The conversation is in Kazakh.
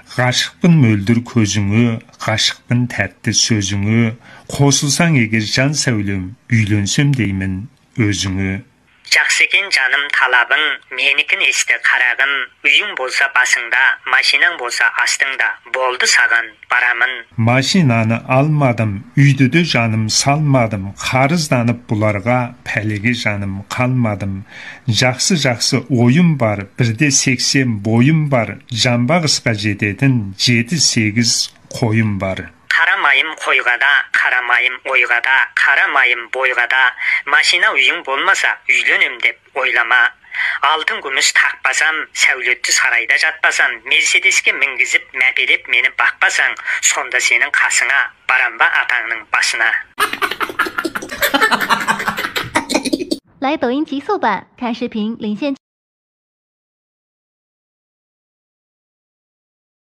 Ғашықпын мөлдір көзіңі, ғашықпын тәтті сөзіңі, қосылсаң егер жан сәулем, үйленсем деймін өзіңі. Жақсы екен жаным талабың, менікін есті қарағым, үйің болса басыңда, машинаң болса астыңда, болды саған барамын. Машинаны алмадым, үйді де жаным салмадым, қарызданып бұларға, пәлеге жаным қалмадым. Жақсы ойым бар, бірде 80 бойым бар, жанбағысқа жететін 7-8 қойым бар. Қарамайым қойғада, қарамайым ойғада, қарамайым бойғада, машина үйің болмаса үйленем деп ойлама. Алтын күміс тақпасам, сәулетті сарайда жатпасам, Мерседеске мінгізіп мәпелеп мені бақпасаң, сонда сенің қасыңа барам ба атаңның басына. 来抖音极速版看视频领先